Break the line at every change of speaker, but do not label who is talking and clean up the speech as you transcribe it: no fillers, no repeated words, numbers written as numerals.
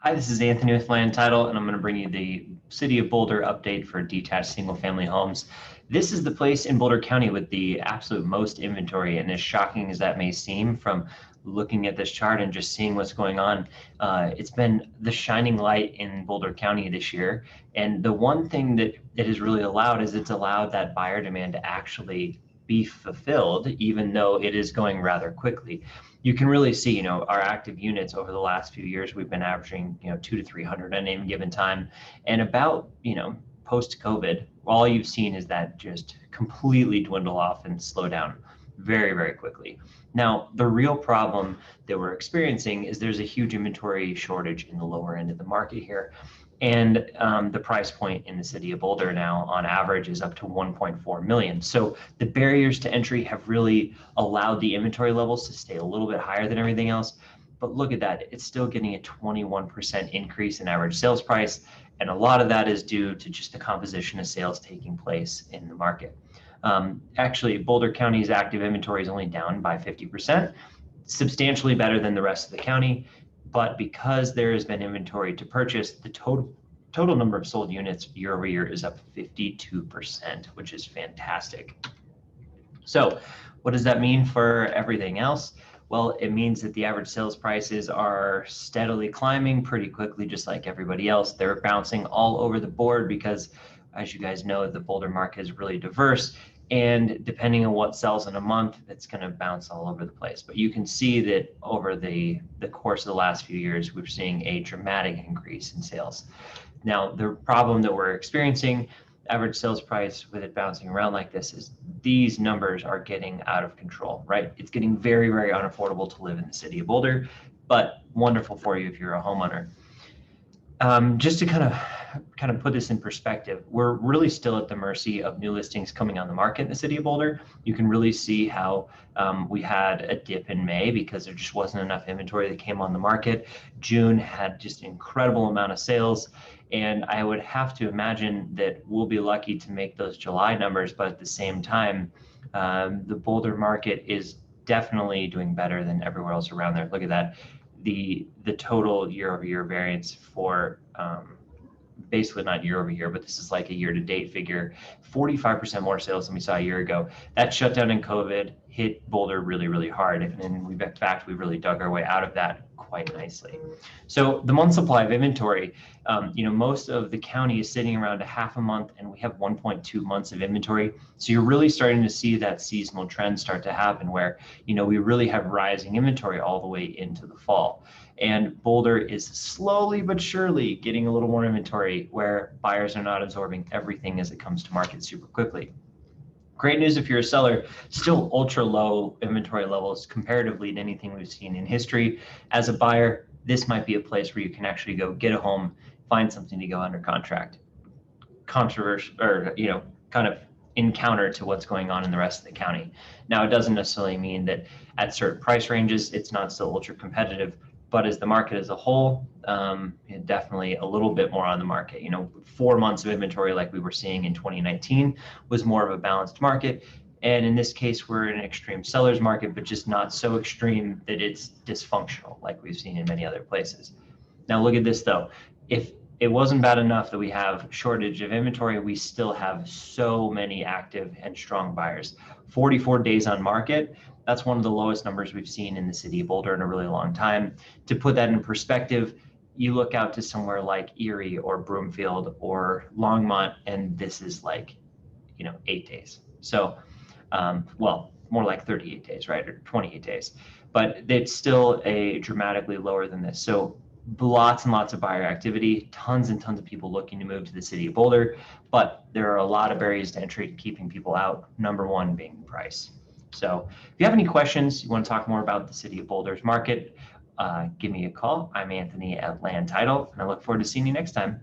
Hi, this is Anthony with Land Title, and I'm going to bring you the City of Boulder update for detached single-family homes. This is the place in Boulder County with the absolute most inventory, and as shocking as that may seem from looking at this chart and just seeing what's going on, it's been the shining light in Boulder County this year. And the one thing that it has really allowed is it's allowed that buyer demand to actually be fulfilled, even though it is going rather quickly. You can really see, our active units over the last few years, we've been averaging, 200 to 300 at any given time. And about, post-COVID, all you've seen is that just completely dwindle off and slow down very, very quickly. Now, the real problem that we're experiencing is there's a huge inventory shortage in the lower end of the market here. And the price point in the city of Boulder now on average is up to 1.4 million. So the barriers to entry have really allowed the inventory levels to stay a little bit higher than everything else. But look at that, it's still getting a 21% increase in average sales price. And a lot of that is due to just the composition of sales taking place in the market. Actually, Boulder County's active inventory is only down by 50%, substantially better than the rest of the county. But because there has been inventory to purchase, the total number of sold units year over year is up 52%, which is fantastic. So what does that mean for everything else? Well, it means that the average sales prices are steadily climbing pretty quickly, just like everybody else. They're bouncing all over the board because, as you guys know, the Boulder market is really diverse. And depending on what sells in a month, it's going to bounce all over the place. But you can see that over the course of the last few years, we're seeing a dramatic increase in sales. Now, the problem that we're experiencing, average sales price with it bouncing around like this, is these numbers are getting out of control, right? It's getting very, very unaffordable to live in the city of Boulder, but wonderful for you if you're a homeowner. Just to kind of put this in perspective, we're really still at the mercy of new listings coming on the market in the city of Boulder. You can really see how we had a dip in May because there just wasn't enough inventory that came on the market. June had just an incredible amount of sales. And I would have to imagine that we'll be lucky to make those July numbers, but at the same time, the Boulder market is definitely doing better than everywhere else around there. Look at that. The total year over year variance for basically not year over year, but this is like a year to date figure, 45% more sales than we saw a year ago. That shutdown in COVID hit Boulder really, really hard. And in fact, we really dug our way out of that quite nicely. So the month supply of inventory, most of the county is sitting around a half a month, and we have 1.2 months of inventory. So you're really starting to see that seasonal trend start to happen where, we really have rising inventory all the way into the fall. And Boulder is slowly but surely getting a little more inventory where buyers are not absorbing everything as it comes to market super quickly. Great news if you're a seller, still ultra low inventory levels comparatively to anything we've seen in history. As a buyer, this might be a place where you can actually go get a home, find something to go under contract. Controversial, or kind of in counter to what's going on in the rest of the county. Now, it doesn't necessarily mean that at certain price ranges, it's not still ultra competitive, but as the market as a whole, definitely a little bit more on the market. 4 months of inventory like we were seeing in 2019 was more of a balanced market. And in this case, we're in an extreme seller's market, but just not so extreme that it's dysfunctional like we've seen in many other places. Now, look at this, though. If it wasn't bad enough that we have shortage of inventory, we still have so many active and strong buyers. 44 days on market. That's one of the lowest numbers we've seen in the city of Boulder in a really long time. To put that in perspective, you look out to somewhere like Erie or Broomfield or Longmont, and this is like, 8 days. So, more like 38 days, right? Or 28 days. But it's still a dramatically lower than this. So lots and lots of buyer activity, tons and tons of people looking to move to the city of Boulder, but there are a lot of barriers to entry keeping people out, number one being price. So if you have any questions, you want to talk more about the city of Boulder's market, give me a call. I'm Anthony at Land Title, and I look forward to seeing you next time.